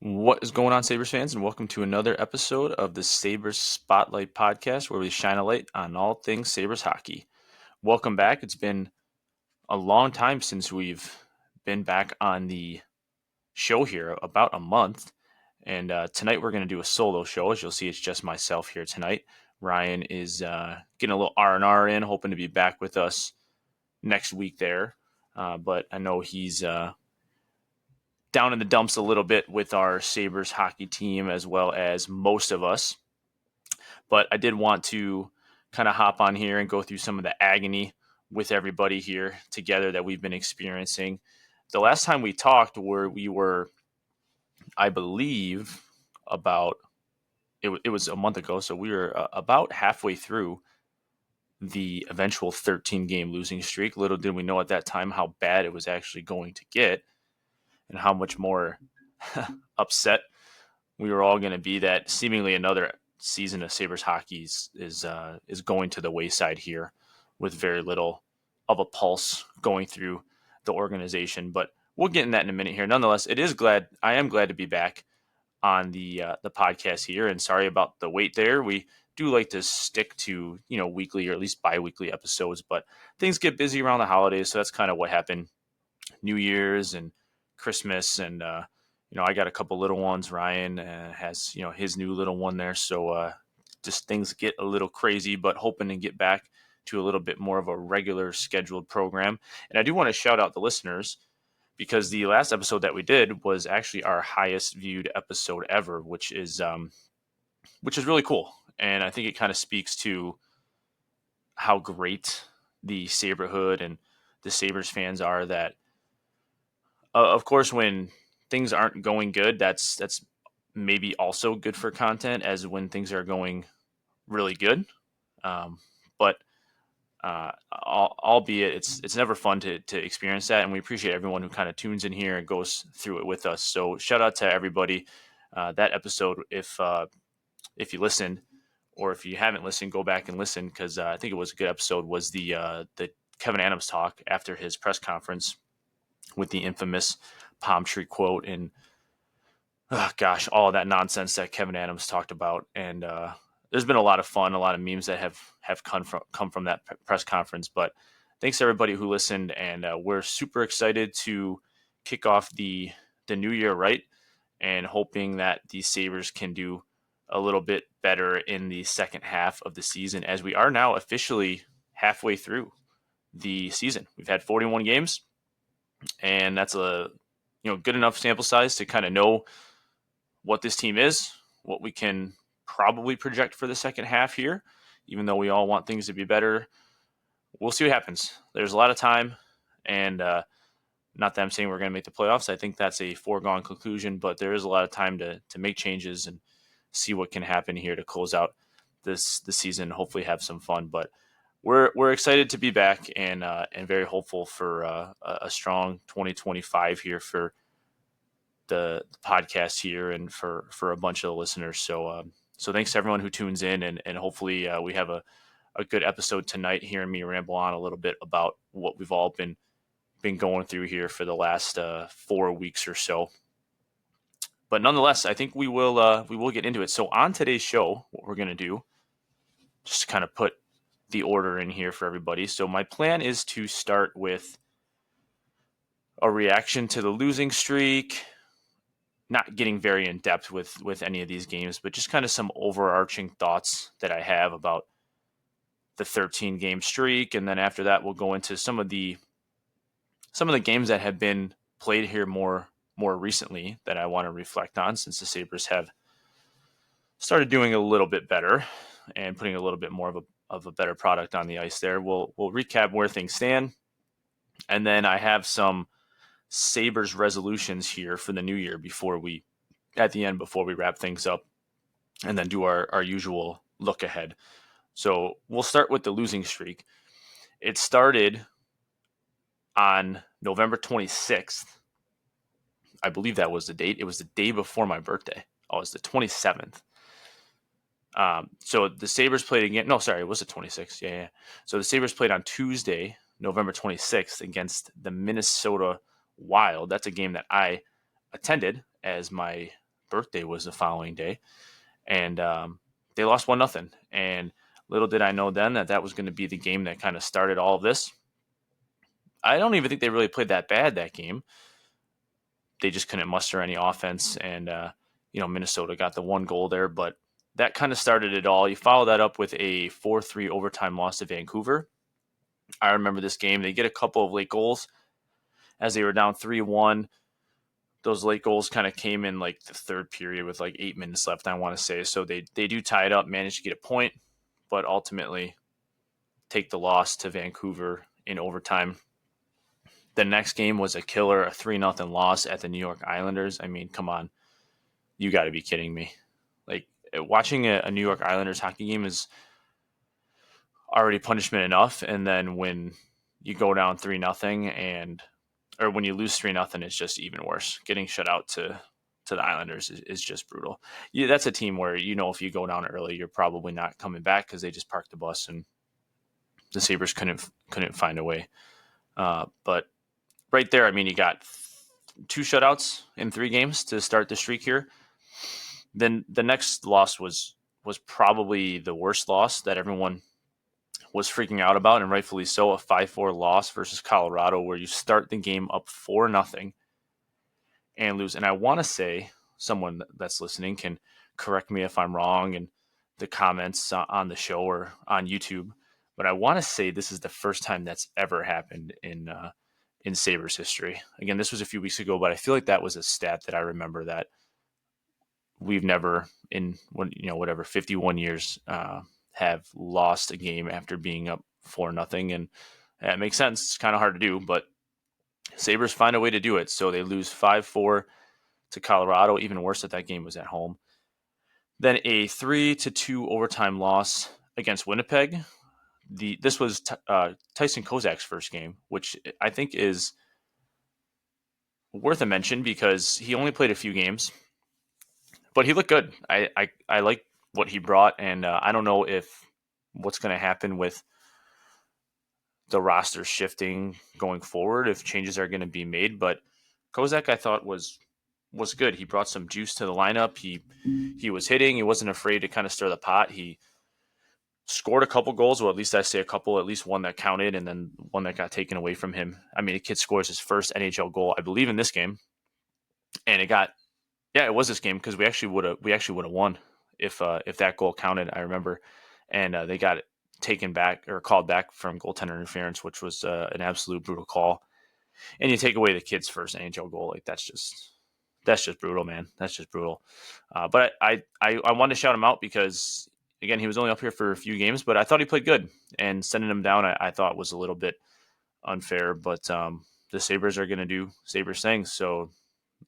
What is going on, Sabres fans, and welcome to another episode of the Sabres Spotlight podcast, where we shine a light on all things Sabres hockey. Welcome back. It's been a long time since we've been back on the show here, about a month. And tonight we're going to do a solo show. As you'll see, it's just myself here tonight. Ryan is getting a little R&R in, hoping to be back with us next week there. But I know he's down in the dumps a little bit with our Sabres hockey team, as well as most of us. But I did want to kind of hop on here and go through some of the agony with everybody here together that we've been experiencing. The last time we talked, we were, I believe, about it was a month ago, so we were about halfway through the eventual 13 game losing streak. Little did we know at that time how bad it was actually going to get, and how much more upset we were all going to be that seemingly another season of Sabres hockey is going to the wayside here, with very little of a pulse going through the organization. But we'll get in that in a minute here. Nonetheless, I am glad to be back on the podcast here, and sorry about the wait there. We do like to stick to weekly or at least bi-weekly episodes, but things get busy around the holidays, so that's kind of what happened. New Year's and Christmas, and I got a couple little ones. Ryan has his new little one there, so just things get a little crazy, but hoping to get back to a little bit more of a regular scheduled program. And I do want to shout out the listeners, because the last episode that we did was actually our highest viewed episode ever, which is really cool. And I think it kind of speaks to how great the Sabrehood and the Sabres fans are. That of course, when things aren't going good, that's maybe also good for content, as when things are going really good. But albeit it's never fun to experience that, and we appreciate everyone who kind of tunes in here and goes through it with us. So shout out to everybody. That episode, if you listened, or if you haven't listened, go back and listen, because I think it was a good episode. Was the Kevin Adams talk after his press conference with the infamous palm tree quote, and gosh, all of that nonsense that Kevin Adams talked about. And there's been a lot of fun, a lot of memes that have come from that press conference. But thanks to everybody who listened, and we're super excited to kick off the new year right, and hoping that the Sabres can do a little bit better in the second half of the season, as we are now officially halfway through the season. We've had 41 games, and that's a good enough sample size to kind of know what this team is, what we can probably project for the second half here. Even though we all want things to be better, we'll see what happens. There's a lot of time, and not that I'm saying we're going to make the playoffs. I think that's a foregone conclusion, but there is a lot of time to make changes and see what can happen here to close out the season. Hopefully, have some fun. But we're excited to be back, and very hopeful for a strong 2025 here for the podcast here, and for a bunch of the listeners. So thanks to everyone who tunes in, and hopefully we have a good episode tonight, hearing me ramble on a little bit about what we've all been going through here for the last 4 weeks or so. But nonetheless, I think we will get into it. So on today's show, what we're going to do, just to kind of put the order in here for everybody. So my plan is to start with a reaction to the losing streak, not getting very in depth with any of these games, but just kind of some overarching thoughts that I have about the 13 game streak. And then after that, we'll go into some of the games that have been played here more recently that I want to reflect on, since the Sabres have started doing a little bit better and putting a little bit more of a better product on the ice there. We'll recap where things stand. And then I have some Sabres resolutions here for the new year before we wrap things up, and then do our usual look ahead. So we'll start with the losing streak. It started on November 26th. I believe that was the date. It was the day before my birthday. Oh, it was the 27th. So the Sabres played again. No, sorry, it was the 26th. Yeah. So the Sabres played on Tuesday, November 26th, against the Minnesota Wild. That's a game that I attended, as my birthday was the following day, and they lost 1-0. And little did I know then that was going to be the game that kind of started all of this. I don't even think they really played that bad that game. They just couldn't muster any offense, and Minnesota got the one goal there, but that kind of started it all. You follow that up with a 4-3 overtime loss to Vancouver. I remember this game. They get a couple of late goals as they were down 3-1. Those late goals kind of came in like the third period with like 8 minutes left, I want to say. So they do tie it up, manage to get a point, but ultimately take the loss to Vancouver in overtime. The next game was a killer, a 3-0 loss at the New York Islanders. I mean, come on. You got to be kidding me. Like, watching a New York Islanders hockey game is already punishment enough. And then when you go down 3-0 or when you lose 3-0, it's just even worse. Getting shut out to the Islanders is just brutal. Yeah, that's a team where, if you go down early, you're probably not coming back because they just parked the bus and the Sabres couldn't find a way. But right there, I mean, you got 2 shutouts in 3 games to start the streak here. Then the next loss was probably the worst loss that everyone was freaking out about, and rightfully so, a 5-4 loss versus Colorado, where you start the game up 4-0 and lose. And I want to say, someone that's listening can correct me if I'm wrong in the comments on the show or on YouTube, but I want to say this is the first time that's ever happened in Sabres history. Again, this was a few weeks ago, but I feel like that was a stat that I remember that we've never in 51 years have lost a game after being up 4-0, and it makes sense. It's kind of hard to do, but Sabres find a way to do it. So they lose 5-4 to Colorado. Even worse that game was at home. Then a 3-2 overtime loss against Winnipeg. This was Tyson Kozak's first game, which I think is worth a mention because he only played a few games, but he looked good. I like what he brought, and I don't know if what's going to happen with the roster shifting going forward, if changes are going to be made. But Kozak, I thought, was good. He brought some juice to the lineup. He was hitting. He wasn't afraid to kind of stir the pot. He scored a couple goals. Well, at least I say a couple. At least one that counted, and then one that got taken away from him. I mean, the kid scores his first NHL goal, I believe, in this game, and it was this game because we actually would have won if that goal counted. I remember, and they got it taken back or called back from goaltender interference, which was an absolute brutal call. And you take away the kid's first NHL goal, like that's just brutal, man. That's just brutal. But I wanted to shout him out because again, he was only up here for a few games, but I thought he played good, and sending him down I thought was a little bit unfair. But the Sabres are going to do Sabres things, so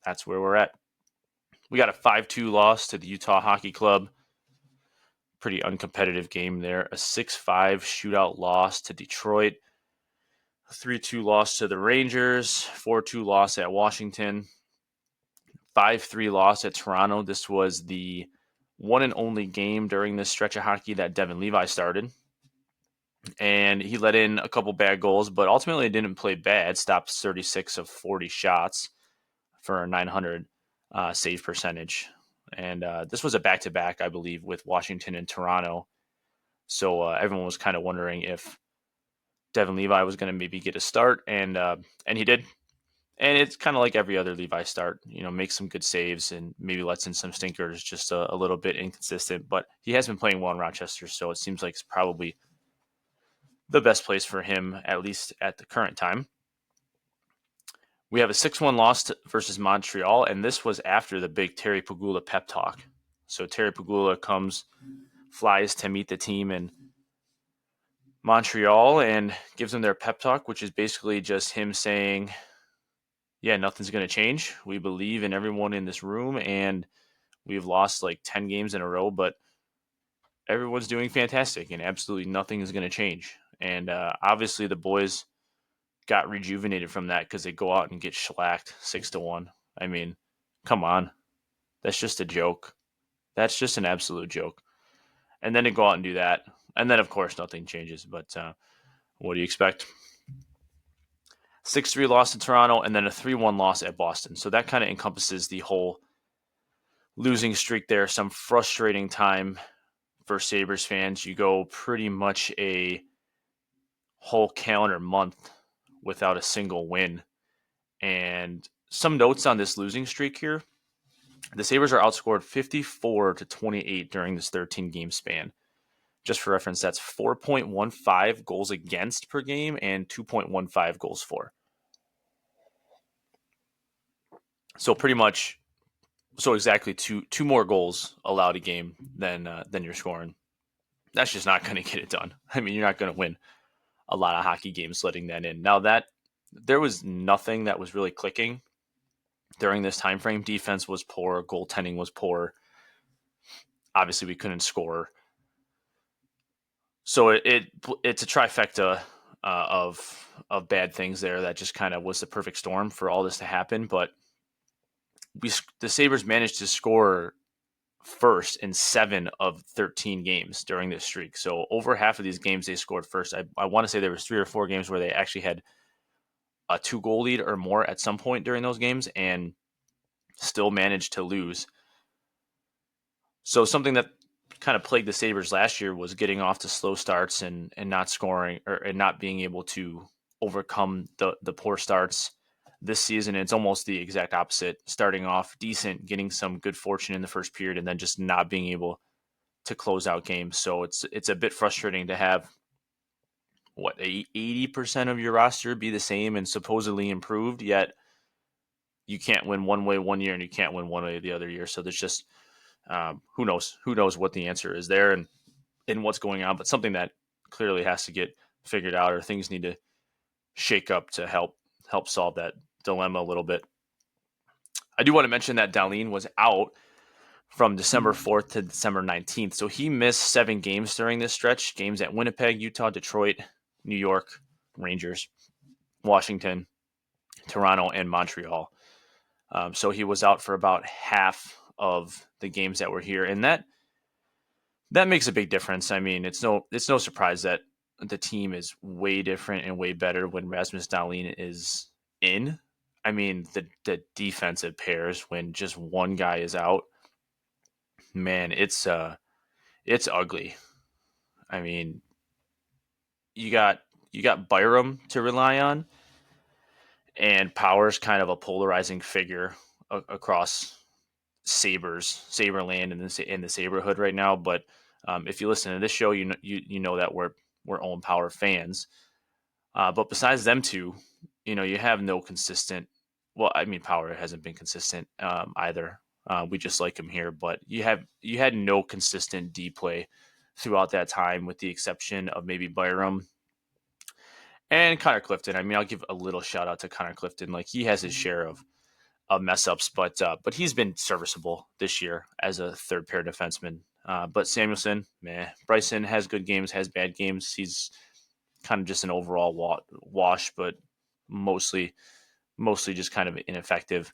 that's where we're at. We got a 5-2 loss to the Utah Hockey Club. Pretty uncompetitive game there. A 6-5 shootout loss to Detroit. A 3-2 loss to the Rangers. 4-2 loss at Washington. 5-3 loss at Toronto. This was the one and only game during this stretch of hockey that Devin Levi started. And he let in a couple bad goals, but ultimately didn't play bad. Stopped 36 of 40 shots for a 900 save percentage. And this was a back-to-back, I believe, with Washington and Toronto. So everyone was kind of wondering if Devin Levi was going to maybe get a start, and he did. And it's kind of like every other Levi start, makes some good saves and maybe lets in some stinkers, just a little bit inconsistent. But he has been playing well in Rochester, so it seems like it's probably the best place for him, at least at the current time. We have a 6-1 loss versus Montreal, and this was after the big Terry Pegula pep talk. So Terry Pegula flies to meet the team in Montreal and gives them their pep talk, which is basically just him saying, yeah, nothing's going to change. We believe in everyone in this room, and we've lost like 10 games in a row, but everyone's doing fantastic, and absolutely nothing is going to change. And obviously the boys got rejuvenated from that because they go out and get shellacked 6-1. I mean, come on. That's just a joke. That's just an absolute joke. And then to go out and do that. And then, of course, nothing changes. But what do you expect? 6-3 loss to Toronto, and then a 3-1 loss at Boston. So that kind of encompasses the whole losing streak there, some frustrating time for Sabres fans. You go pretty much a whole calendar month without a single win. And some notes on this losing streak here. The Sabres are outscored 54-28 during this 13 game span. Just for reference, that's 4.15 goals against per game and 2.15 goals for. So pretty much, so exactly two more goals allowed a game than you're scoring. That's just not going to get it done. I mean, you're not going to win a lot of hockey games letting that in. Now that there was nothing that was really clicking during this time frame. Defense was poor, goaltending was poor. Obviously, we couldn't score. So it's a trifecta of bad things there that just kind of was the perfect storm for all this to happen. But the Sabres managed to score first in 7 of 13 games during this streak. So over half of these games they scored first. I want to say there was 3 or 4 games where they actually had a 2-goal lead or more at some point during those games and still managed to lose. So something that kind of plagued the Sabres last year was getting off to slow starts and not scoring and not being able to overcome the poor starts. This season, it's almost the exact opposite. Starting off decent, getting some good fortune in the first period, and then just not being able to close out games. So it's a bit frustrating to have 80% of your roster be the same and supposedly improved, yet you can't win one way one year and you can't win one way the other year. So there's just who knows what the answer is there and what's going on, but something that clearly has to get figured out, or things need to shake up to help solve that dilemma a little bit. I do want to mention that Dahlin was out from December 4th to December 19th. So he missed 7 games during this stretch, games at Winnipeg, Utah, Detroit, New York, Rangers, Washington, Toronto, and Montreal. So he was out for about half of the games that were here. And that makes a big difference. I mean, it's no surprise that the team is way different and way better when Rasmus Dahlin is in. I mean, the defensive pairs when just one guy is out, man, it's ugly. I mean, you got Byram to rely on, and Power's kind of a polarizing figure across Saberland, and the Sabrehood right now. But if you listen to this show, you know that we're Owen Power fans. But besides them two, you have no consistent. Well, I mean, Power hasn't been consistent either. We just like him here, but you had no consistent D play throughout that time, with the exception of maybe Byram and Connor Clifton. I mean, I'll give a little shout out to Connor Clifton. Like, he has his share of mess ups, but he's been serviceable this year as a third pair defenseman. But Samuelson, Bryson has good games, has bad games. He's kind of just an overall wash, but mostly just kind of ineffective.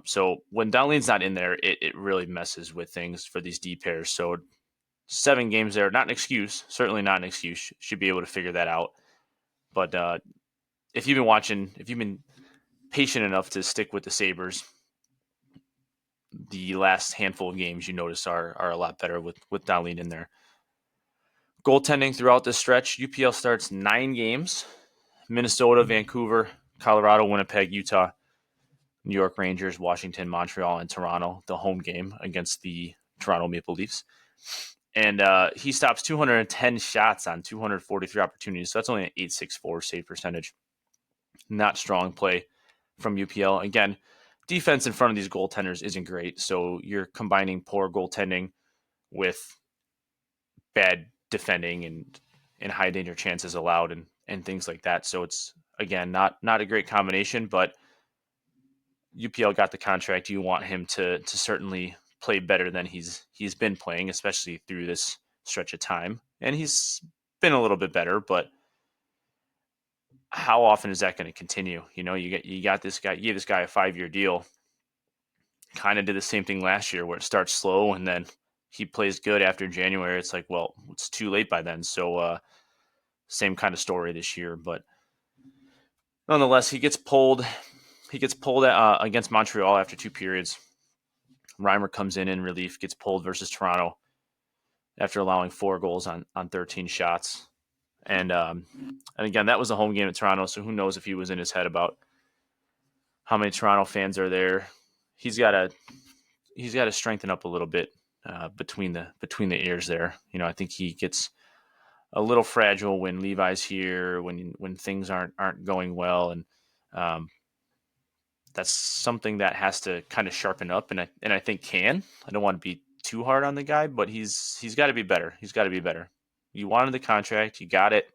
So when Dahlin's not in there, it really messes with things for these D pairs. So 7 games there, not an excuse, certainly not an excuse. Should be able to figure that out. But if you've been patient enough to stick with the Sabres, the last handful of games you notice are a lot better with Dahlin in there. Goaltending throughout this stretch, UPL starts 9 games: Minnesota, Vancouver, Colorado, Winnipeg, Utah, New York Rangers, Washington, Montreal, and Toronto, the home game against the Toronto Maple Leafs. And he stops 210 shots on 243 opportunities. So that's only an .864 save percentage. Not strong play from UPL. Again, defense in front of these goaltenders isn't great. So you're combining poor goaltending with bad defending and high danger chances allowed and things like that. So it's, again, not a great combination, but UPL got the contract. You want him to certainly play better than he's been playing, especially through this stretch of time. And he's been a little bit better, but how often is that going to continue? You got this guy, you gave this guy a 5-year deal. Kind of did the same thing last year where it starts slow and then he plays good after January. It's like, well, it's too late by then. So same kind of story this year, but nonetheless, he gets pulled against Montreal after 2 periods. Reimer comes in relief, gets pulled versus Toronto after allowing 4 goals on 13 shots. And again, that was a home game at Toronto, so who knows if he was in his head about how many Toronto fans are there. He's got to strengthen up a little bit between the ears there. I think he gets a little fragile when Levi's here, when things aren't going well, and that's something that has to kind of sharpen up, and I think can. I don't want to be too hard on the guy, but he's got to be better. He's got to be better. You wanted the contract, you got it.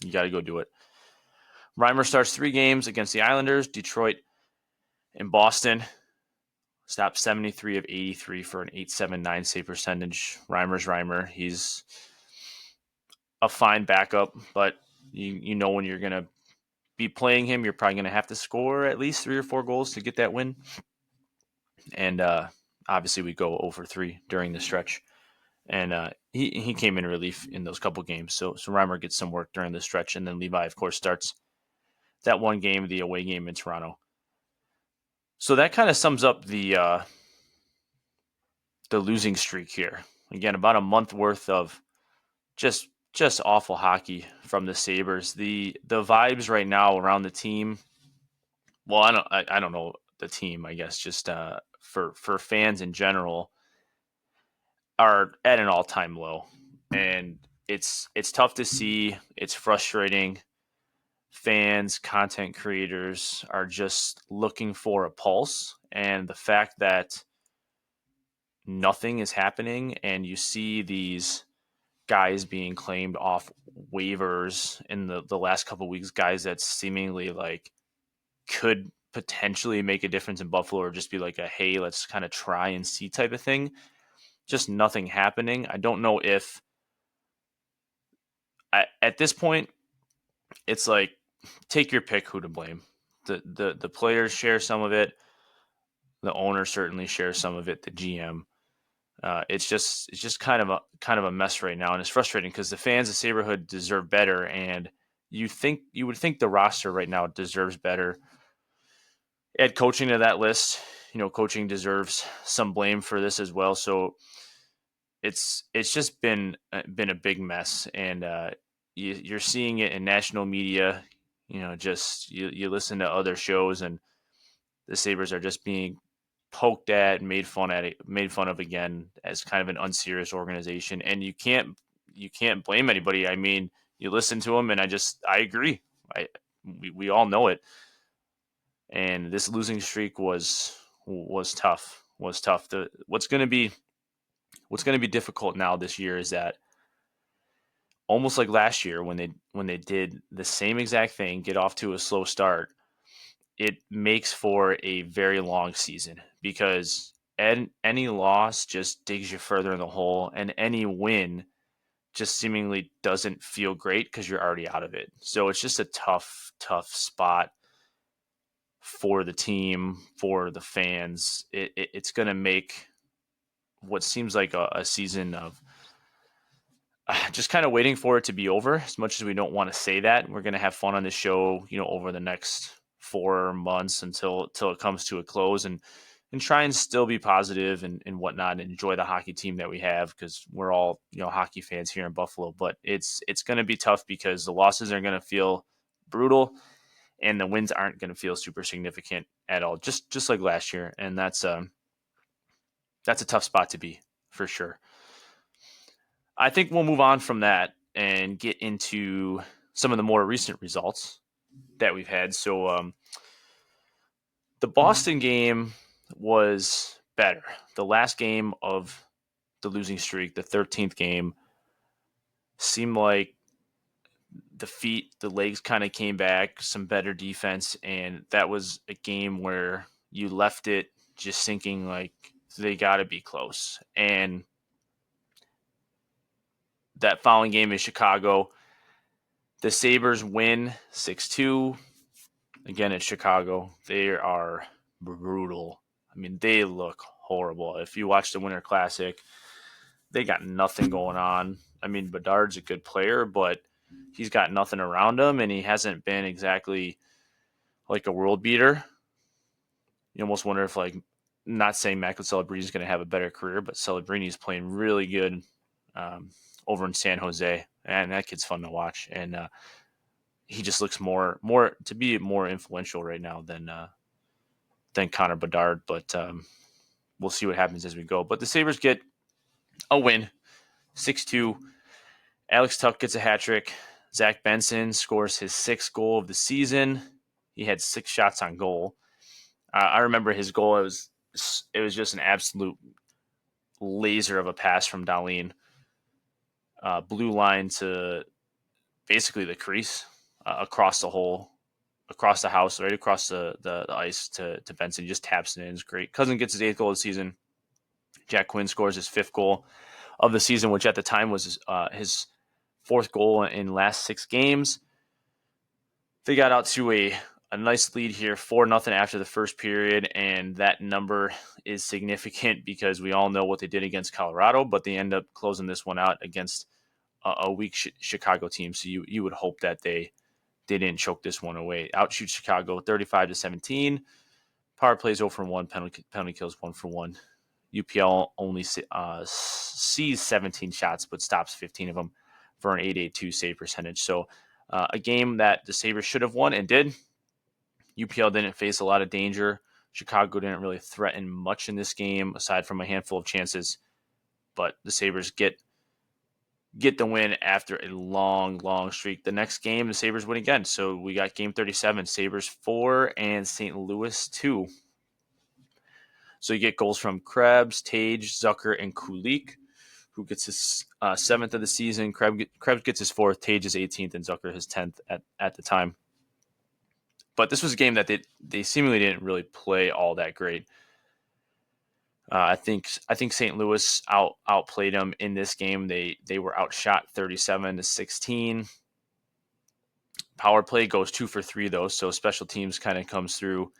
You got to go do it. Reimer starts 3 games against the Islanders, Detroit, and Boston. Stopped 73 of 83 for an 8.79 save percentage. Reimer's Reimer. He's a fine backup, but you know when you're going to be playing him, you're probably going to have to score at least 3 or 4 goals to get that win. And obviously we go over 3 during the stretch. And he came in relief in those couple games. So Reimer gets some work during the stretch. And then Levi, of course, starts that one game, the away game in Toronto. So that kind of sums up the losing streak here. Again, about a month worth of just awful hockey from the Sabres. The vibes right now around the team. Well, I don't know the team. I guess just for fans in general are at an all-time low, and it's tough to see. It's frustrating. Fans, content creators are just looking for a pulse, and the fact that nothing is happening, and you see these guys being claimed off waivers in the last couple of weeks, guys that seemingly like could potentially make a difference in Buffalo or just be like a, hey, let's kind of try and see type of thing. Just nothing happening. I don't know if at this point it's like take your pick who to blame. The players share some of it. The owner certainly shares some of it. The GM. It's just kind of a mess right now, and it's frustrating because the fans of Sabrehood deserve better, and you would think the roster right now deserves better. Add coaching to that list. Coaching deserves some blame for this as well. So it's just been a big mess, and you're seeing it in national media. Just you listen to other shows, and the Sabres are just being poked at and made fun of again as kind of an unserious organization. And you can't blame anybody. I mean, you listen to them, and I agree. We all know it. And this losing streak was tough. What's going to be difficult now this year is that almost like last year when they did the same exact thing, get off to a slow start, it makes for a very long season because any loss just digs you further in the hole, and any win just seemingly doesn't feel great because you're already out of it. So it's just a tough spot for the team, for the fans. It's going to make what seems like a season of just kind of waiting for it to be over. As much as we don't want to say that, we're going to have fun on the show, over the next 4 months until it comes to a close, and try and still be positive and whatnot, and enjoy the hockey team that we have, because we're all hockey fans here in Buffalo. But it's going to be tough because the losses are going to feel brutal, and the wins aren't going to feel super significant at all, just like last year. And that's a tough spot to be, for sure. I think we'll move on from that and get into some of the more recent results that we've had. So the Boston game was better. The last game of the losing streak, the 13th game, seemed like the legs kind of came back, some better defense, and that was a game where you left it just thinking like they got to be close. And that following game in Chicago, the Sabres win 6-2. Again, in Chicago, they are brutal. I mean, they look horrible. If you watch the Winter Classic, they got nothing going on. I mean, Bedard's a good player, but he's got nothing around him, and he hasn't been exactly like a world beater. You almost wonder if like not saying Michael Celebrini is going to have a better career, but Celebrini is playing really good over in San Jose, and that kid's fun to watch. And he just looks more to be more influential right now than Connor Bedard. But we'll see what happens as we go. But the Sabres get a win, 6-2. Alex Tuch gets a hat trick. Zach Benson scores his 6th goal of the season. He had 6 shots on goal. I remember his goal. It was just an absolute laser of a pass from Dahlin. Blue line to basically the crease, across the hole, across the house, right across the ice to Benson. He just taps it in. It's great. Cousin gets his 8th goal of the season. Jack Quinn scores his 5th goal of the season, which at the time was his 4th goal in last 6 games. They got out to a nice lead here, 4-0 after the first period, and that number is significant because we all know what they did against Colorado, but they end up closing this one out against a weak Chicago team. So you would hope that they didn't choke this one away. Outshoot Chicago 35-17. Power plays 0-1, penalty kills 1-1. UPL only sees 17 shots, but stops 15 of them for an .882 save percentage. So a game that the Sabres should have won and did. UPL didn't face a lot of danger. Chicago didn't really threaten much in this game, aside from a handful of chances. But the Sabres get the win after a long, long streak. The next game, the Sabres win again. So we got game 37, Sabres 4 and St. Louis 2. So you get goals from Krebs, Tage, Zucker, and Kulik, who gets his 7th of the season. Krebs gets his 4th, Tage his 18th, and Zucker his 10th at the time. But this was a game that they seemingly didn't really play all that great. I think St. Louis outplayed them in this game. They were outshot 37-16. Power play goes 2 for 3 though, so special teams kind of comes through,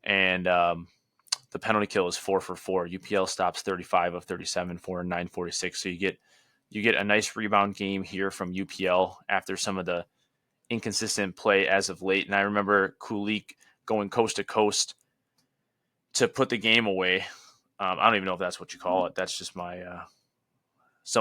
and the penalty kill is 4 for 4. UPL stops 35 of 37 for a .946. So you get a nice rebound game here from UPL after some of the inconsistent play as of late. And I remember Kulik going coast to coast to put the game away. I don't even know if that's what you call it. That's just my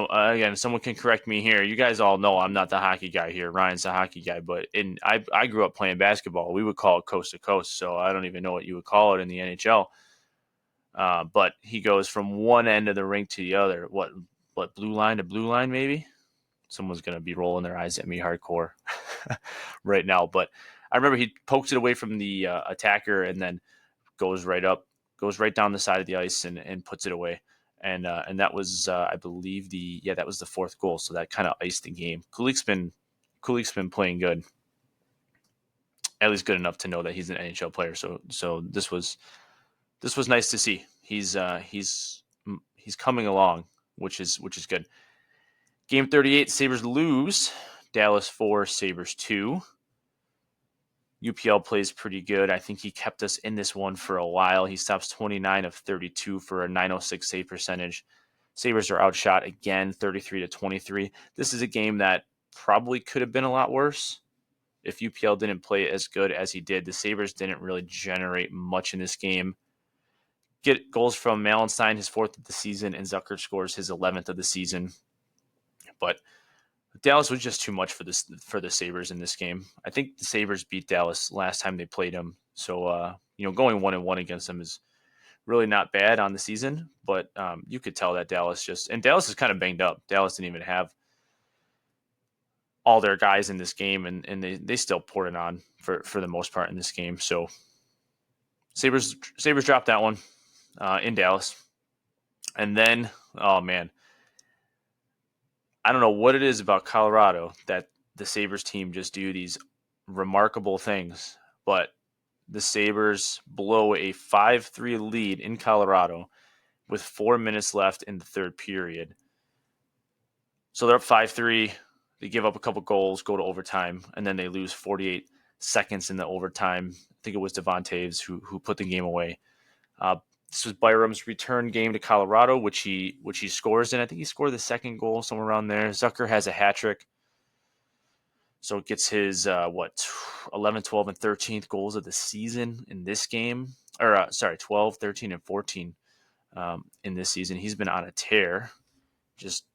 again, someone can correct me here. You guys all know I'm not the hockey guy here. Ryan's the hockey guy, but I grew up playing basketball. We would call it coast to coast, so I don't even know what you would call it in the NHL. But he goes from one end of the rink to the other. What blue line to blue line, maybe? Someone's going to be rolling their eyes at me hardcore right now. But I remember he pokes it away from the attacker and then goes right down the side of the ice and puts it away. And that was, I believe, that was the 4th goal. So that kind of iced the game. Kulik's been playing good, at least good enough to know that he's an NHL player. So this was nice to see. He's coming along, which is good. Game 38, Sabres lose. Dallas 4, Sabres 2. UPL plays pretty good. I think he kept us in this one for a while. He stops 29 of 32 for a .906 save percentage. Sabres are outshot again, 33-23. This is a game that probably could have been a lot worse if UPL didn't play as good as he did. The Sabres didn't really generate much in this game. Get goals from Malenstein, his 4th of the season, and Zucker scores his 11th of the season. But Dallas was just too much for the Sabres in this game. I think the Sabres beat Dallas last time they played them. So, going 1-1 against them is really not bad on the season. But you could tell that Dallas is kind of banged up. Dallas didn't even have all their guys in this game, and they still poured it on for the most part in this game. So Sabres dropped that one in Dallas. And then, oh man, I don't know what it is about Colorado that the Sabres team just do these remarkable things, but the Sabres blow a 5-3 lead in Colorado with 4 minutes left in the 3rd period. So they're up 5-3. They give up a couple goals, go to overtime, and then they lose 48 seconds in the overtime. I think it was Devon Taves who put the game away. This was Byram's return game to Colorado, which he scores in. I think he scored the 2nd goal, somewhere around there. Zucker has a hat trick. So it gets his 11, 12, and 13th goals of the season in this game, or 12, 13, and 14 in this season. He's been on a tear, just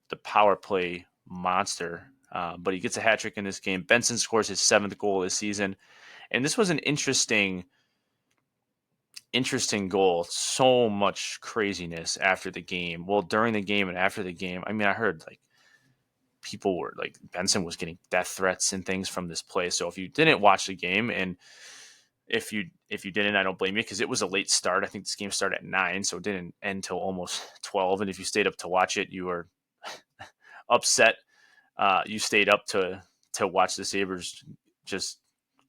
the power play monster. But he gets a hat trick in this game. Benson scores his 7th goal this season, and this was an interesting goal. So much craziness after the game. Well, during the game and after the game. I mean, I heard like people were like Benson was getting death threats and things from this play. So if you didn't watch the game, and if you didn't, I don't blame you, because it was a late start. I think this game started at 9, so it didn't end until almost 12. And if you stayed up to watch it, you were upset. You stayed up to watch the Sabres just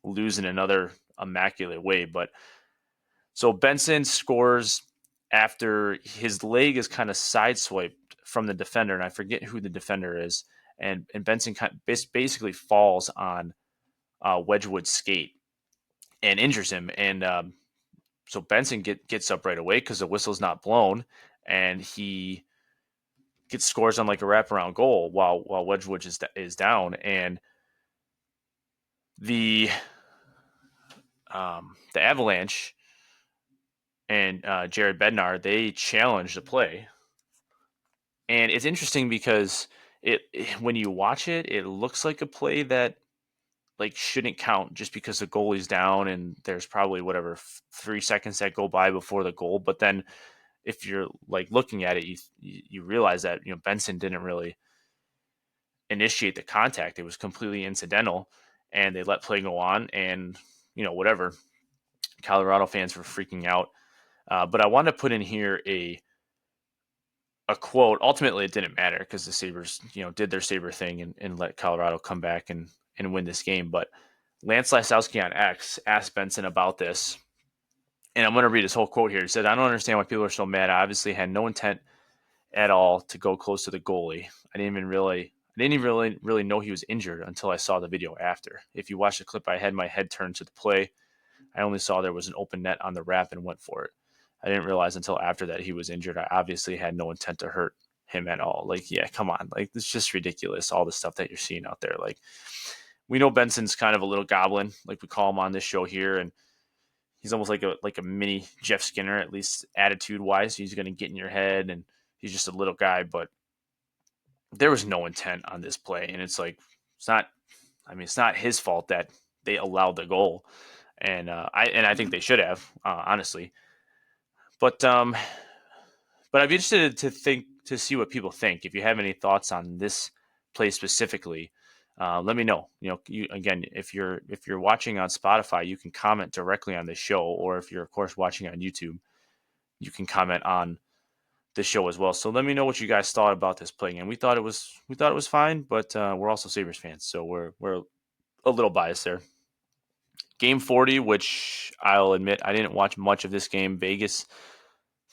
lose in another immaculate way. But so Benson scores after his leg is kind of sideswiped from the defender, and I forget who the defender is. And Benson basically falls on Wedgwood's skate and injures him. And so Benson gets up right away because the whistle's not blown, and he gets scores on like a wraparound goal while Wedgwood is down. And the Avalanche and Jared Bednar, they challenge the play. And it's interesting because when you watch it, it looks like a play that like shouldn't count just because the goalie's down and there's probably 3 seconds that go by before the goal. But then if you're like looking at it, you realize that Benson didn't really initiate the contact. It was completely incidental, and they let play go on. And whatever, Colorado fans were freaking out. But I wanted to put in here a quote. Ultimately, it didn't matter because the Sabres, did their Sabre thing and let Colorado come back and win this game. But Lance Lasowski on X asked Benson about this, and I'm going to read his whole quote here. He said, "I don't understand why people are so mad. I obviously had no intent at all to go close to the goalie. I didn't even really know he was injured until I saw the video after. If you watch the clip, I had my head turned to the play. I only saw there was an open net on the wrap and went for it. I didn't realize until after that he was injured. I obviously had no intent to hurt him at all." Like, yeah, come on. Like, it's just ridiculous, all the stuff that you're seeing out there. Like, we know Benson's kind of a little goblin, like we call him on this show here, and he's almost like a mini Jeff Skinner, at least attitude-wise. He's going to get in your head, and he's just a little guy, but there was no intent on this play, and it's not his fault that they allowed the goal. And I think they should have, honestly. But I'd be interested to see what people think. If you have any thoughts on this play specifically, let me know. Again, if you're watching on Spotify, you can comment directly on the show, or if you're of course watching on YouTube, you can comment on the show as well. So let me know what you guys thought about this play. And we thought it was fine, but we're also Sabres fans, so we're a little biased there. Game 40, which I'll admit I didn't watch much of this game. Vegas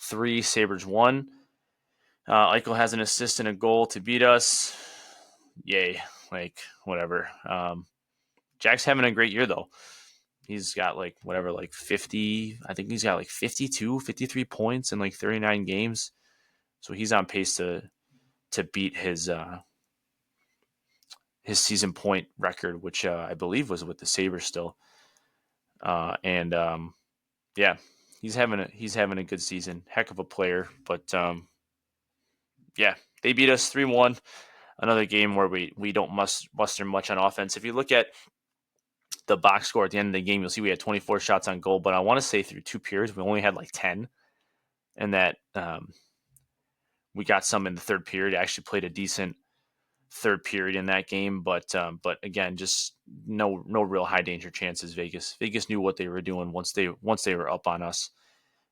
3, Sabres 1. Eichel has an assist and a goal to beat us. Yay. Like, whatever. Jack's having a great year, though. He's got, 50. I think he's got, 52, 53 points in, 39 games. So he's on pace to beat his season point record, which I believe was with the Sabres still. Yeah, he's having a good season. Heck of a player. But yeah, they beat us 3-1. Another game where we don't muster much on offense. If you look at the box score at the end of the game, you'll see we had 24 shots on goal. But I want to say through 2 periods, we only had 10. And that we got some in the third period. I actually played a decent third period in that game. But again, just no real high danger chances. Vegas knew what they were doing once they were up on us.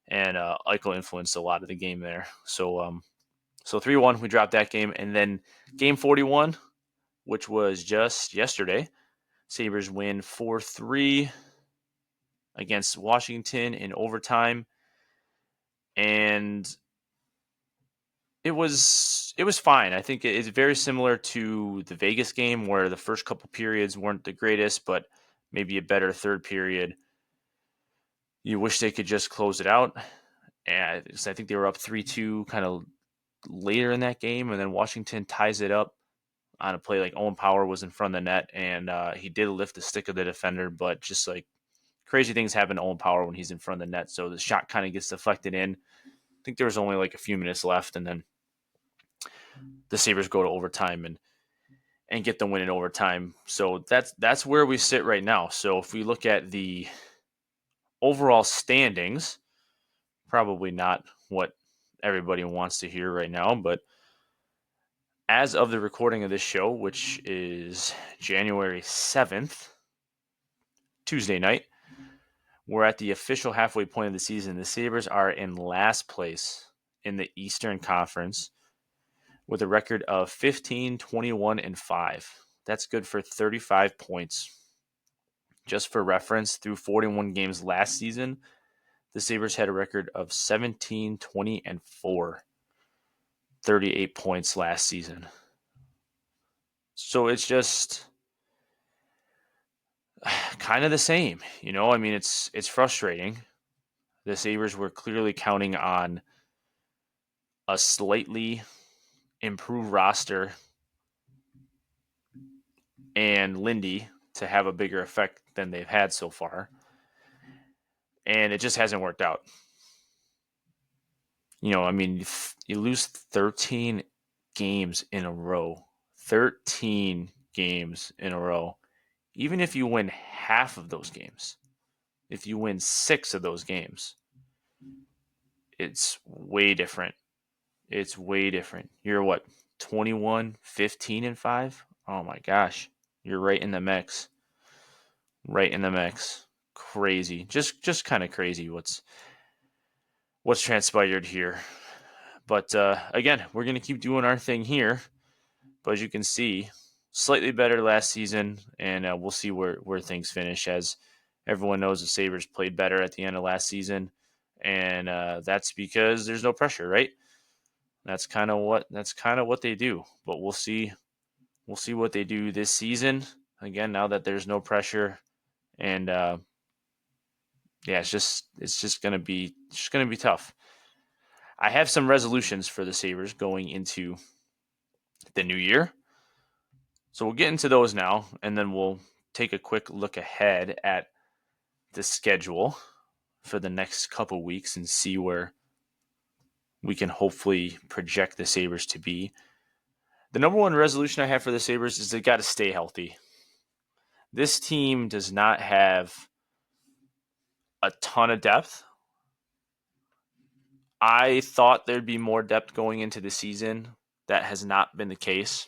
And Eichel influenced a lot of the game there. So 3-1, we dropped that game. And then game 41, which was just yesterday, Sabres win 4-3 against Washington in overtime. And it was fine. I think it's very similar to the Vegas game where the first couple periods weren't the greatest, but maybe a better third period. You wish they could just close it out. And I think they were up 3-2 kind of later in that game, and then Washington ties it up on a play like Owen Power was in front of the net, and he did lift the stick of the defender, but just like crazy things happen to Owen Power when he's in front of the net. So the shot kind of gets deflected in. I think there was only like a few minutes left, and then the Sabres go to overtime and get the win in overtime. So that's where we sit right now. So if we look at the overall standings, probably not what everybody wants to hear right now, but as of the recording of this show, which is January 7th, Tuesday night, we're at the official halfway point of the season. The Sabres are in last place in the Eastern Conference with a record of 15, 21, and 5. That's good for 35 points. Just for reference, through 41 games last season, the Sabres had a record of 17, 20, and 4. 38 points last season. So it's just kind of the same, you know. I mean, it's frustrating. The Sabres were clearly counting on a slightly improved roster and Lindy to have a bigger effect than they've had so far, and it just hasn't worked out. You know, I mean, you lose 13 games in a row. 13 games in a row. Even if you win half of those games, if you win 6 of those games, it's way different. It's way different. You're what, 21, 15, and 5? Oh my gosh. You're right in the mix. Right in the mix. Crazy. Just kind of crazy what's transpired here. But again, we're going to keep doing our thing here. But as you can see, slightly better last season, and we'll see where things finish. As everyone knows, the Sabres played better at the end of last season, and that's because there's no pressure, right? That's kind of what they do. But we'll see what they do this season. Again, now that there's no pressure, and yeah, it's just gonna be tough. I have some resolutions for the Sabres going into the new year. So we'll get into those now, and then we'll take a quick look ahead at the schedule for the next couple weeks and see where we can hopefully project the Sabres to be. The number one resolution I have for the Sabres is they got to stay healthy. This team does not have a ton of depth. I thought there'd be more depth going into the season. That has not been the case.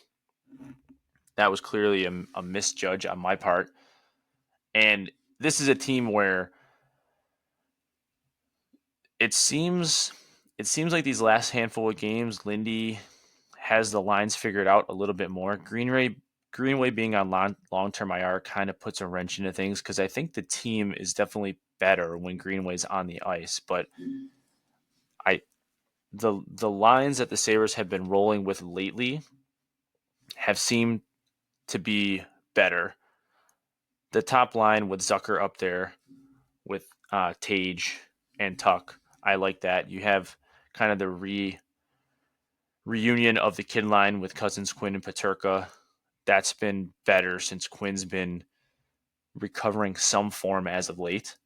That was clearly a misjudge on my part. And this is a team where it seems like these last handful of games, Lindy has the lines figured out a little bit more. Greenway being on long-term IR kind of puts a wrench into things because I think the team is definitely better when Greenway's on the ice. But the lines that the Sabres have been rolling with lately have seemed to be better. The top line with Zucker up there with Tage and Tuck, I like that. You have kind of the reunion of the kid line with Cousins, Quinn, and Peterka. That's been better since Quinn's been recovering some form as of late.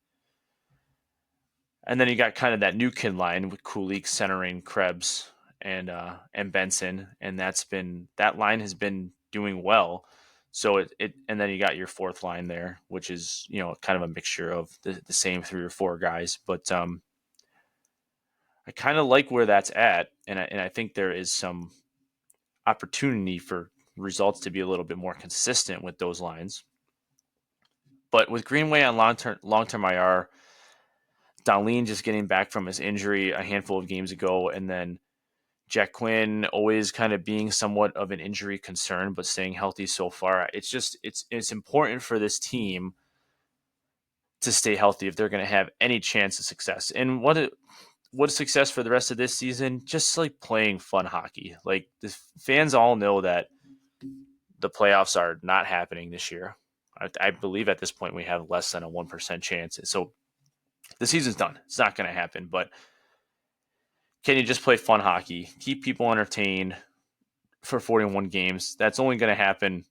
And then you got kind of that new kid line with Kulik centering Krebs and Benson, and that line has been doing well. So it and then you got your fourth line there, which is, you know, kind of a mixture of the same 3 or 4 guys. But I kind of like where that's at, and I think there is some opportunity for results to be a little bit more consistent with those lines. But with Greenway on long-term IR, Dahlin just getting back from his injury a handful of games ago, and then Jack Quinn always kind of being somewhat of an injury concern, but staying healthy so far. It's important for this team to stay healthy if they're going to have any chance of success. And what is success for the rest of this season? Just like playing fun hockey. Like the fans all know that the playoffs are not happening this year. I believe at this point we have less than a 1% chance. So the season's done. It's not going to happen. But can you just play fun hockey, keep people entertained, for 41 games. That's only going to happen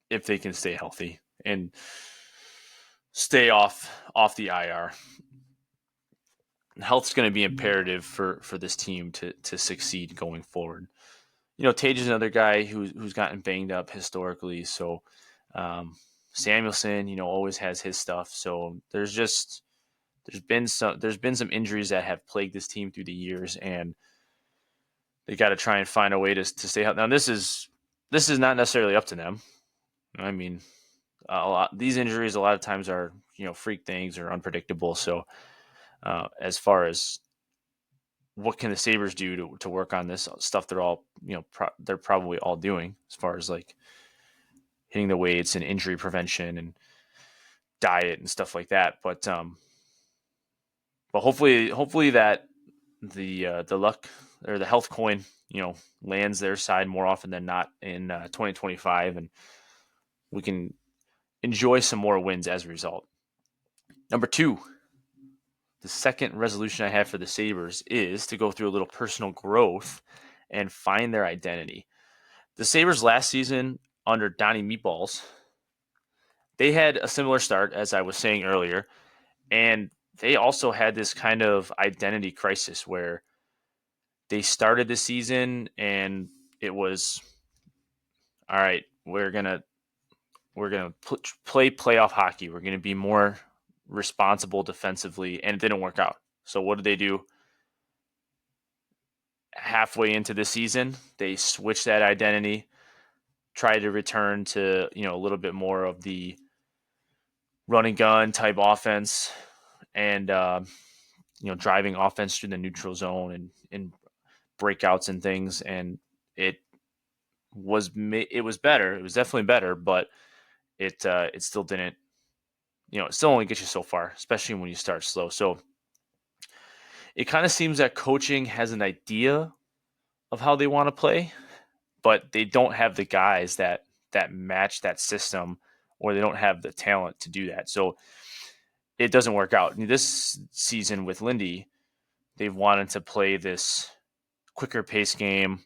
if they can stay healthy and stay off the IR. Health's going to be imperative for this team to succeed going forward. Tage is another guy who's gotten banged up historically. So Samuelson, always has his stuff. So there's been some injuries that have plagued this team through the years, and they got to try and find a way to stay healthy. Now this is not necessarily up to them. I mean, these injuries a lot of times are freak things or unpredictable. So as far as what can the Sabres do to work on this stuff, they're all they're probably all doing, as far as like hitting the weights and injury prevention and diet and stuff like that. But hopefully that the luck or the health coin lands their side more often than not in 2025, and we can enjoy some more wins as a result. Number 2, the second resolution I have for the Sabres is to go through a little personal growth and find their identity. The Sabres last season under Donnie Meatballs, they had a similar start, as I was saying earlier, and they also had this kind of identity crisis where they started the season and it was, all right, we're gonna play playoff hockey. We're gonna be more responsible defensively, and it didn't work out. So what did they do? Halfway into the season, they switched that identity, tried to return to a little bit more of the running gun type offense, and driving offense through the neutral zone and breakouts and things, and it was better. It was definitely better, but it still didn't. It still only gets you so far, especially when you start slow. So it kind of seems that coaching has an idea of how they want to play, but they don't have the guys that match that system, or they don't have the talent to do that. So it doesn't work out. This season with Lindy, they've wanted to play this quicker pace game,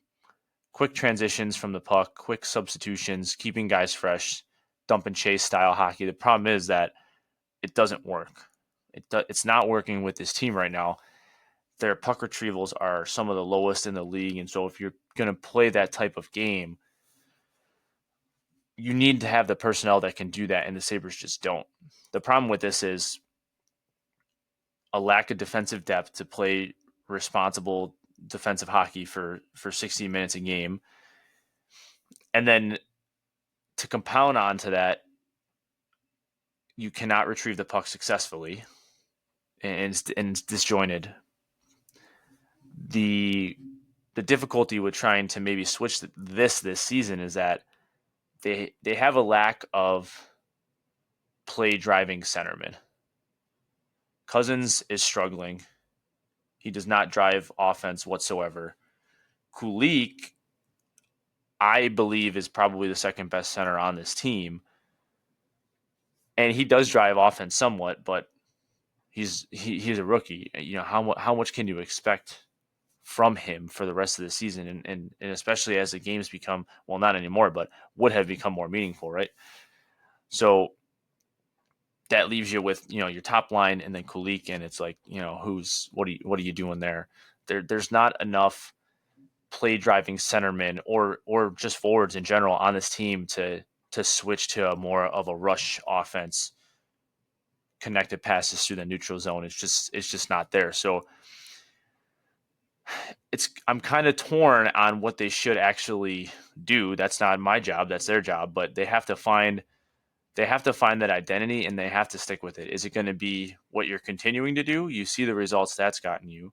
quick transitions from the puck, quick substitutions, keeping guys fresh, dump and chase style hockey. The problem is that it doesn't work. It's not working with this team right now. Their puck retrievals are some of the lowest in the league, and so if you're going to play that type of game, you need to have the personnel that can do that, and the Sabres just don't. The problem with this is a lack of defensive depth to play responsible defensive hockey for 60 minutes a game. And then to compound onto that, you cannot retrieve the puck successfully, and it's disjointed. The difficulty with trying to maybe switch this season is that they have a lack of play driving centermen. Cousins is struggling. He does not drive offense whatsoever. Kulik, I believe, is probably the second best center on this team, and he does drive offense somewhat, but he's a rookie. How much can you expect from him for the rest of the season, and especially as the games become, well, not anymore, but would have become more meaningful, right? So that leaves you with your top line and then Kulik, and it's like what are you doing there? There's not enough play driving centermen or just forwards in general on this team to switch to a more of a rush offense, connected passes through the neutral zone. It's just not there. So I'm kind of torn on what they should actually do. That's not my job, that's their job, but they have to find that identity, and they have to stick with it. Is it going to be what you're continuing to do? You see the results that's gotten you,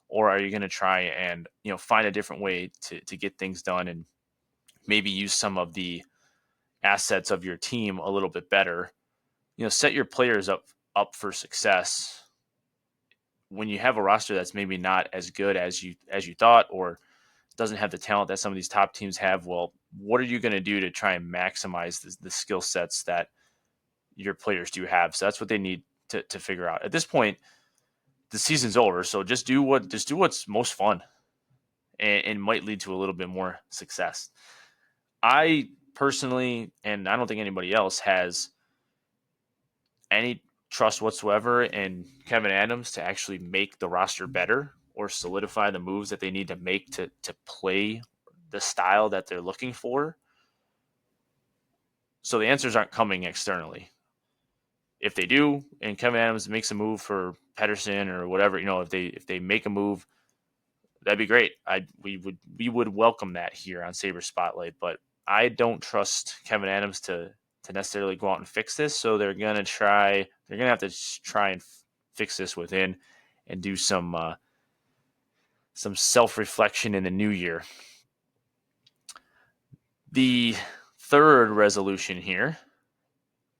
or are you going to try and find a different way to get things done, and maybe use some of the assets of your team a little bit better? Set your players up for success when you have a roster that's maybe not as good as you thought, or doesn't have the talent that some of these top teams have. Well, what are you going to do to try and maximize the skill sets that your players do have? So that's what they need to figure out. At this point, the season's over, so just do what's most fun. and might lead to a little bit more success. I personally, and I don't think anybody else has any trust whatsoever in Kevin Adams to actually make the roster better or solidify the moves that they need to make to play the style that they're looking for. So the answers aren't coming externally. If they do, and Kevin Adams makes a move for Pedersen or whatever, if they make a move, that'd be great. We would welcome that here on Sabres Spotlight, but I don't trust Kevin Adams to necessarily go out and fix this. So they're gonna have to try and fix this within and do some self reflection in the new year. The third resolution here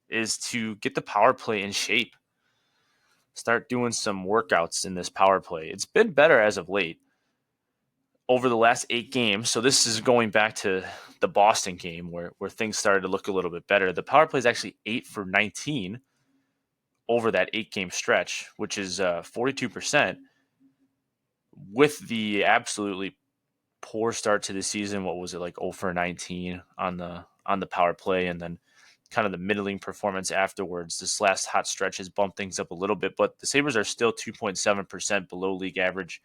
is to get the power play in shape. Start doing some workouts in this power play. It's been better as of late over the last 8 games. So this is going back to the Boston game where things started to look a little bit better. The power play is actually 8 for 19 over that 8-game stretch, which is 42%. With the absolutely poor start to the season, what was it, like 0 for 19 on the power play, and then kind of the middling performance afterwards. This last hot stretch has bumped things up a little bit, but the Sabres are still 2.7% below league average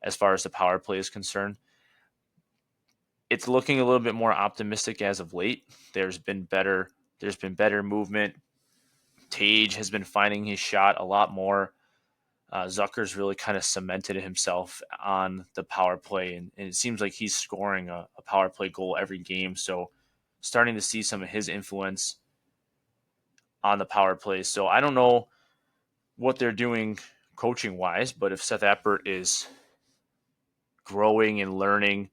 as far as the power play is concerned. It's looking a little bit more optimistic as of late. There's been better movement. Tage has been finding his shot a lot more. Zucker's really kind of cemented himself on the power play, and it seems like he's scoring a power play goal every game. So starting to see some of his influence on the power play. So I don't know what they're doing coaching wise, but if Seth Appert is growing and learning,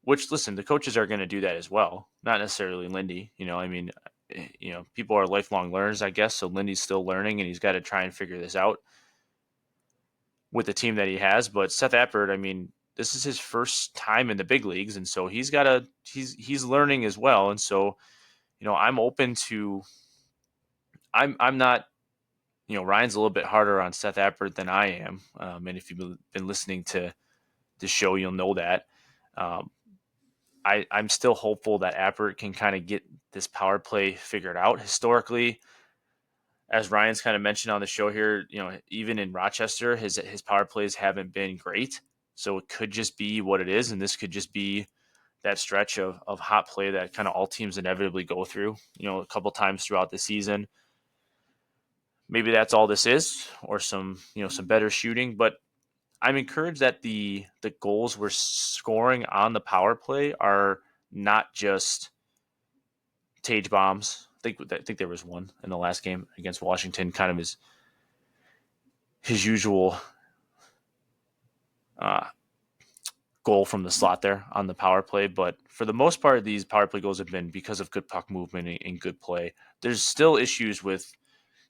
which, listen, the coaches are going to do that as well, not necessarily Lindy. People are lifelong learners, I guess. So Lindy's still learning, and he's got to try and figure this out with the team that he has. But Seth Appert, this is his first time in the big leagues, and so he's learning as well. And so, I'm open to. I'm not. Ryan's a little bit harder on Seth Appert than I am, and if you've been listening to the show, you'll know that. I'm still hopeful that Appert can kind of get this power play figured out. Historically, as Ryan's kind of mentioned on the show here, even in Rochester, his power plays haven't been great. So it could just be what it is, and this could just be that stretch of hot play that kind of all teams inevitably go through, a couple times throughout the season. Maybe that's all this is, or some better shooting. But I'm encouraged that the goals we're scoring on the power play are not just Tage bombs. I think there was one in the last game against Washington, kind of his usual goal from the slot there on the power play. But for the most part, these power play goals have been because of good puck movement and good play. There's still issues with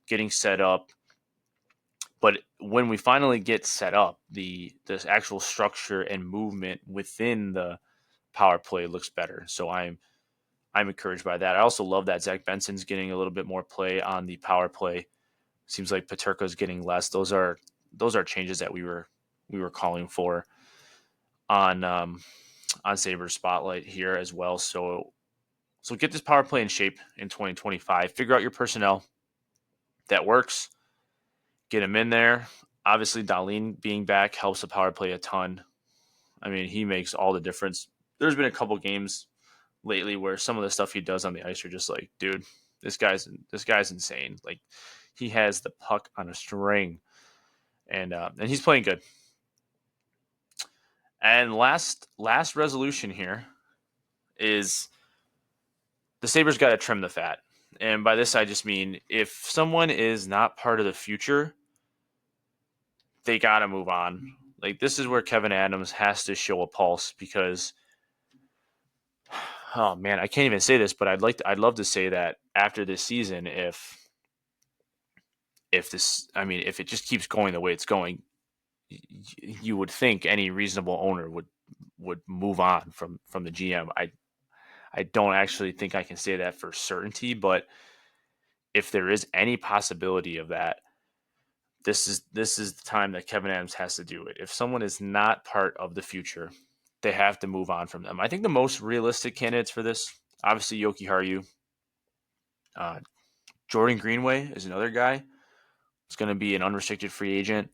getting set up, but when we finally get set up, the actual structure and movement within the power play looks better. So I'm encouraged by that. I also love that Zach Benson's getting a little bit more play on the power play. Seems like Peterka's getting less. Those are changes that we were calling for on Sabres Spotlight here as well. So get this power play in shape in 2025. Figure out your personnel that works. Get him in there. Obviously, Dahlin being back helps the power play a ton. He makes all the difference. There's been a couple games lately where some of the stuff he does on the ice are just like, dude, this guy's insane. Like, he has the puck on a string, and he's playing good. And last resolution here is the Sabres got to trim the fat. And by this, I just mean if someone is not part of the future, they got to move on. Like, this is where Kevin Adams has to show a pulse, because, oh man, I can't even say this, but I'd love to say that after this season, if it just keeps going the way it's going, you would think any reasonable owner would move on from the GM. I don't actually think I can say that for certainty, but if there is any possibility of that, this is the time that Kevin Adams has to do it. If someone is not part of the future, they have to move on from them. I think the most realistic candidates for this, obviously Yoki Haru. Jordan Greenway is another guy. It's going to be an unrestricted free agent.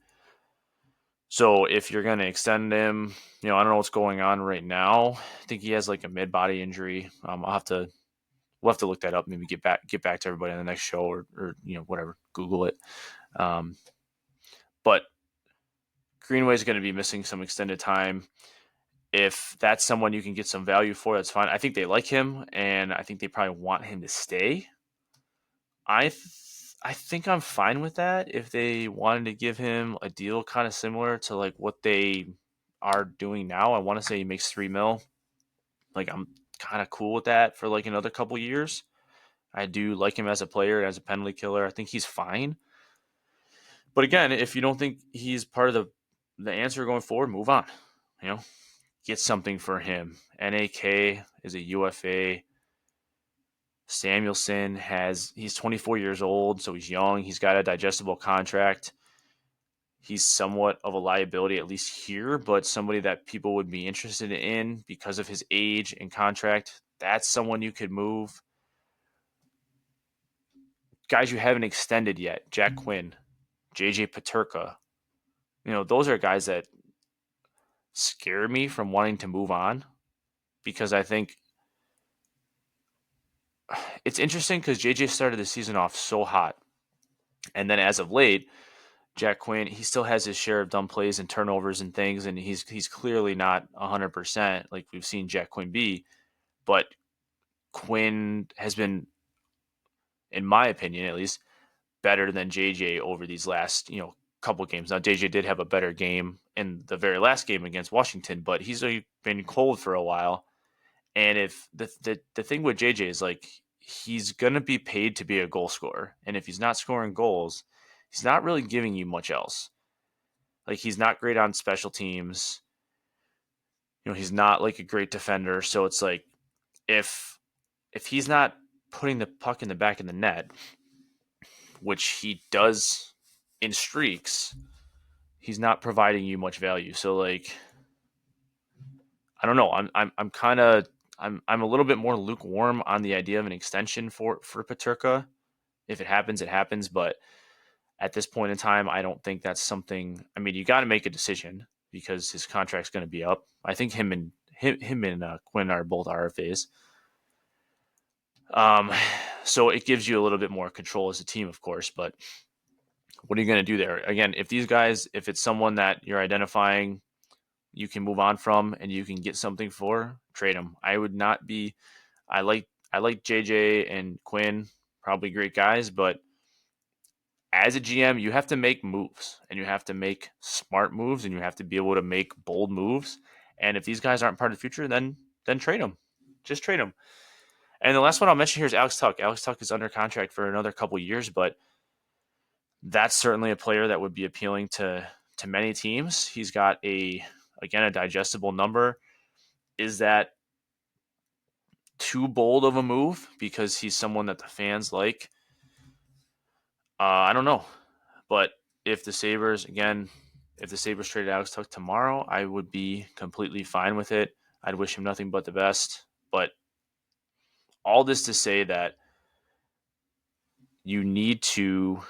So if you're going to extend him, I don't know what's going on right now. I think he has like a mid body injury. We'll have to look that up. Maybe get back to everybody on the next show or whatever. Google it. But Greenway is going to be missing some extended time. If that's someone you can get some value for, that's fine. I think they like him, and I think they probably want him to stay. I think I'm fine with that if they wanted to give him a deal kind of similar to like what they are doing now. I want to say he makes $3 million. Like I'm kind of cool with that for like another couple years. I do like him as a player, as a penalty killer. I think he's fine. But again, if you don't think he's part of the answer going forward, move on. Get something for him. NAK is a UFA. Samuelson he's 24 years old, so he's young. He's got a digestible contract. He's somewhat of a liability, at least here, but somebody that people would be interested in because of his age and contract. That's someone you could move. Guys you haven't extended yet, Jack Quinn, JJ Peterka. Those are guys that scare me from wanting to move on because I think it's interesting because JJ started the season off so hot. And then as of late, Jack Quinn, he still has his share of dumb plays and turnovers and things, and he's clearly not 100% like we've seen Jack Quinn be. But Quinn has been, in my opinion at least, better than JJ over these last couple games. Now JJ did have a better game in the very last game against Washington, but he's been cold for a while. And if the thing with JJ is like he's gonna be paid to be a goal scorer, and if he's not scoring goals, he's not really giving you much else. Like he's not great on special teams. He's not like a great defender. So it's like if he's not putting the puck in the back of the net, which he does in streaks, he's not providing you much value. So like I don't know. I'm kind of I'm a little bit more lukewarm on the idea of an extension for Peterka. If it happens, it happens. But at this point in time, I don't think that's something. I mean, you got to make a decision because his contract's going to be up. I think him and Quinn are both RFAs. So it gives you a little bit more control as a team, of course. But what are you going to do there? Again, if these guys, if it's someone that you're identifying, you can move on from and you can get something for, trade them. I would not be. I like JJ and Quinn, probably great guys, but as a GM, you have to make moves and you have to make smart moves and you have to be able to make bold moves. And if these guys aren't part of the future, then trade them. Just trade them. And the last one I'll mention here is Alex Tuch. Alex Tuch is under contract for another couple years, but that's certainly a player that would be appealing to many teams. He's got a digestible number. Is that too bold of a move because he's someone that the fans like? I don't know. But if the Sabres traded Alex Tuch tomorrow, I would be completely fine with it. I'd wish him nothing but the best. But all this to say that you need to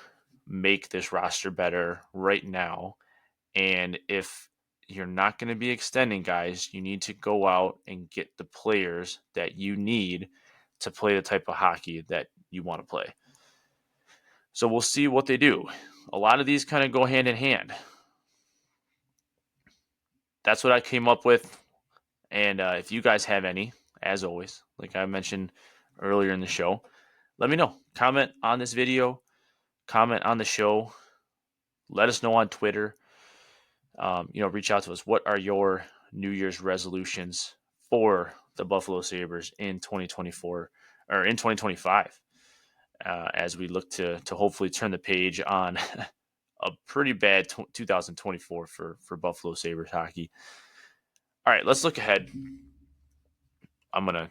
make this roster better right now. And if you're not going to be extending guys, you need to go out and get the players that you need to play the type of hockey that you want to play. So we'll see what they do. A lot of these kind of go hand in hand. That's what I came up with. And if you guys have any, as always, like I mentioned earlier in the show, let me know. Comment on this video, comment on the show. Let us know on Twitter. Reach out to us. What are your New Year's resolutions for the Buffalo Sabres in 2024 or in 2025 as we look to hopefully turn the page on a pretty bad 2024 for Buffalo Sabres hockey. All right, let's look ahead. I'm going to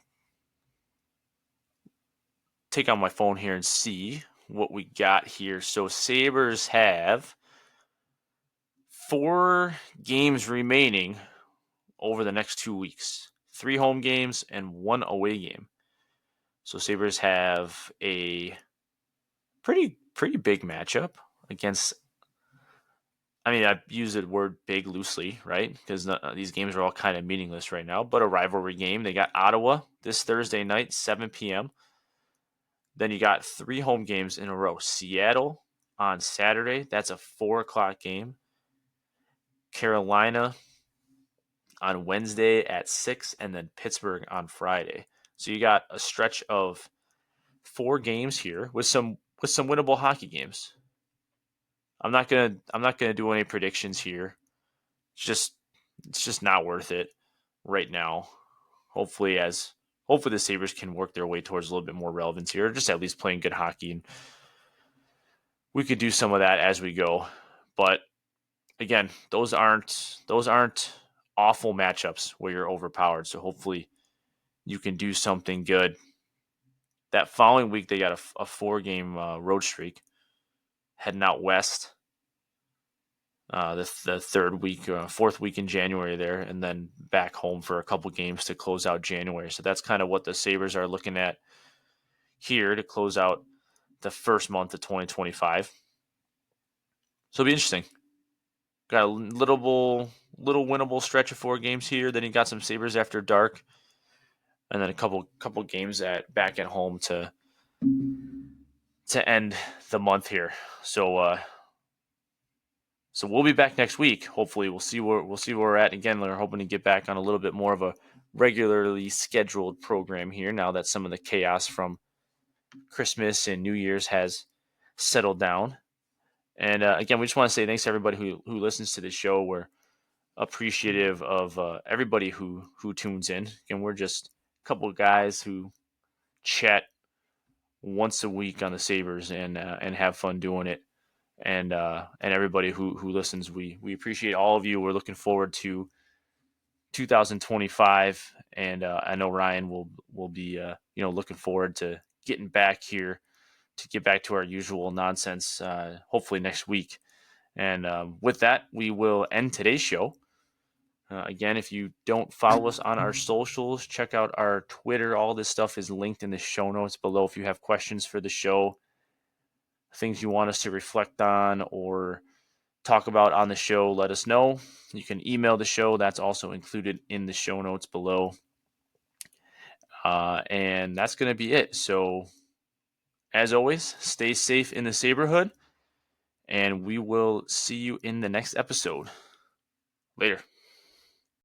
take on my phone here and see what we got here. So Sabres have 4 games remaining over the next 2 weeks. 3 home games and 1 away game. So Sabres have a pretty big matchup against, I mean, I use the word big loosely, right? Because these games are all kind of meaningless right now, but a rivalry game. They got Ottawa this Thursday night, 7 p.m. Then you got 3 home games in a row. Seattle on Saturday. That's a 4 o'clock game. Carolina on Wednesday at 6, and then Pittsburgh on Friday. So you got a stretch of 4 games here with some winnable hockey games. I'm not gonna do any predictions here. It's just not worth it right now. Hopefully the Sabres can work their way towards a little bit more relevance here, or just at least playing good hockey, and we could do some of that as we go. But again, those aren't awful matchups where you're overpowered. So hopefully you can do something good. That following week, they got a 4-game road streak heading out west. The third week, 4th week in January there, and then back home for a couple games to close out January. So that's kind of what the Sabres are looking at here to close out the first month of 2025. So it'll be interesting. Got a little winnable stretch of 4 games here. Then you got some Sabres after dark, and then a couple games back at home to end the month here. So we'll be back next week. Hopefully, we'll see where we're at. Again, we're hoping to get back on a little bit more of a regularly scheduled program here now that some of the chaos from Christmas and New Year's has settled down. And again, we just want to say thanks to everybody who listens to the show. We're appreciative of everybody who tunes in. And we're just a couple of guys who chat once a week on the Sabres and have fun doing it. And everybody who listens, we appreciate all of you. We're looking forward to 2025, and I know Ryan will be looking forward to getting back here to get back to our usual nonsense. Hopefully next week. And with that, we will end today's show. Again, if you don't follow us on our socials, check out our Twitter. All this stuff is linked in the show notes below. If you have questions for the show, things you want us to reflect on or talk about on the show, let us know. You can email the show. That's also included in the show notes below. And that's going to be it. So, as always, stay safe in the Sabrehood, and we will see you in the next episode. Later.